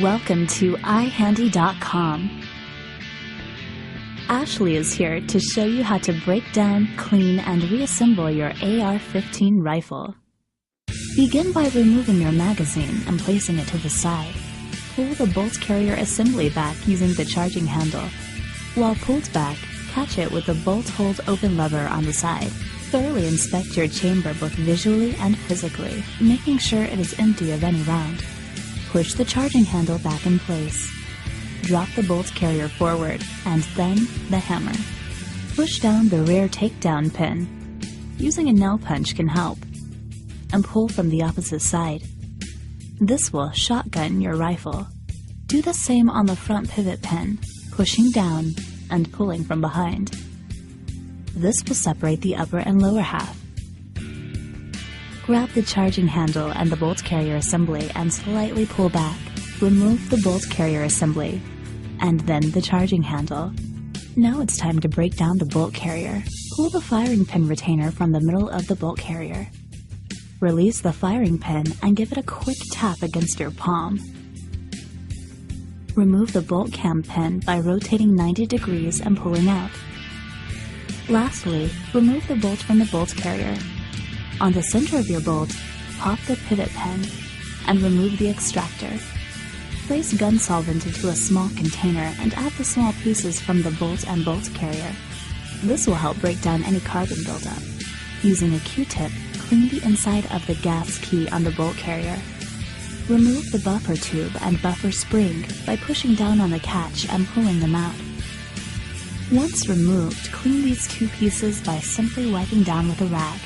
Welcome to iHandy.com. Ashley is here to show you how to break down, clean, and reassemble your AR-15 rifle. Begin by removing your magazine and placing it to the side. Pull the bolt carrier assembly back using the charging handle. While pulled back, catch it with the bolt hold open lever on the side. Thoroughly inspect your chamber both visually and physically, making sure it is empty of any round. Push the charging handle back in place. Drop the bolt carrier forward, and then the hammer. Push down the rear takedown pin. Using a nail punch can help. And pull from the opposite side. This will shotgun your rifle. Do the same on the front pivot pin, pushing down and pulling from behind. This will separate the upper and lower half. Grab the charging handle and the bolt carrier assembly and slightly pull back. Remove the bolt carrier assembly, and then the charging handle. Now it's time to break down the bolt carrier. Pull the firing pin retainer from the middle of the bolt carrier. Release the firing pin and give it a quick tap against your palm. Remove the bolt cam pin by rotating 90 degrees and pulling out. Lastly, remove the bolt from the bolt carrier. On the center of your bolt, pop the pivot pin and remove the extractor. Place gun solvent into a small container and add the small pieces from the bolt and bolt carrier. This will help break down any carbon buildup. Using a Q-tip, clean the inside of the gas key on the bolt carrier. Remove the buffer tube and buffer spring by pushing down on the catch and pulling them out. Once removed, clean these two pieces by simply wiping down with a rag.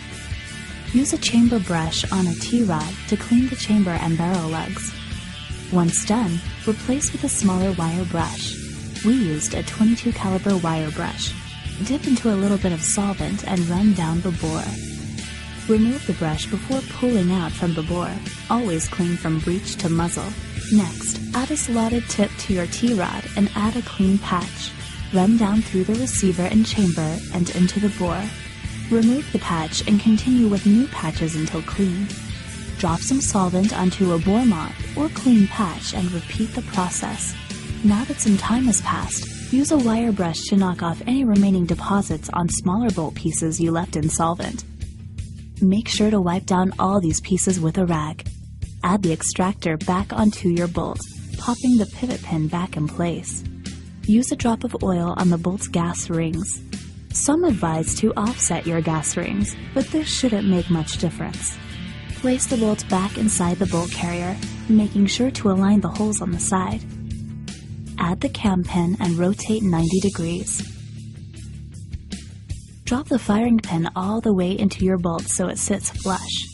Use a chamber brush on a T-rod to clean the chamber and barrel lugs. Once done, replace with a smaller wire brush. We used a .22 caliber wire brush. Dip into a little bit of solvent and run down the bore. Remove the brush before pulling out from the bore. Always clean from breech to muzzle. Next, add a slotted tip to your T-rod and add a clean patch. Run down through the receiver and chamber and into the bore. Remove the patch and continue with new patches until clean. Drop some solvent onto a bore mop or clean patch and repeat the process. Now that some time has passed, use a wire brush to knock off any remaining deposits on smaller bolt pieces you left in solvent. Make sure to wipe down all these pieces with a rag. Add the extractor back onto your bolt, popping the pivot pin back in place. Use a drop of oil on the bolt's gas rings. Some advise to offset your gas rings, but this shouldn't make much difference. Place the bolt back inside the bolt carrier, making sure to align the holes on the side. Add the cam pin and rotate 90 degrees. Drop the firing pin all the way into your bolt so it sits flush.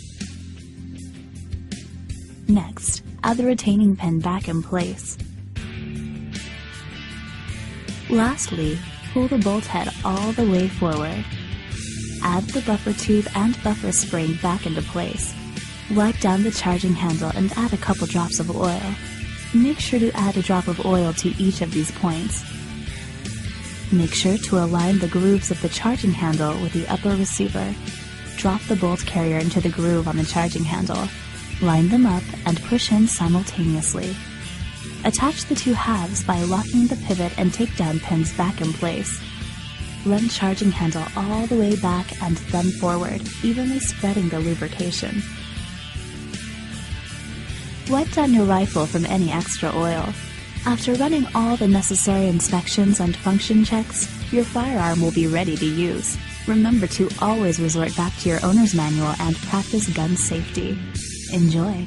Next, add the retaining pin back in place. Lastly, pull the bolt head all the way forward. Add the buffer tube and buffer spring back into place. Wipe down the charging handle and add a couple drops of oil. Make sure to add a drop of oil to each of these points. Make sure to align the grooves of the charging handle with the upper receiver. Drop the bolt carrier into the groove on the charging handle. Line them up and push in simultaneously. Attach the two halves by locking the pivot and takedown pins back in place. Run charging handle all the way back and then forward, evenly spreading the lubrication. Wipe down your rifle from any extra oil. After running all the necessary inspections and function checks, your firearm will be ready to use. Remember to always resort back to your owner's manual and practice gun safety. Enjoy!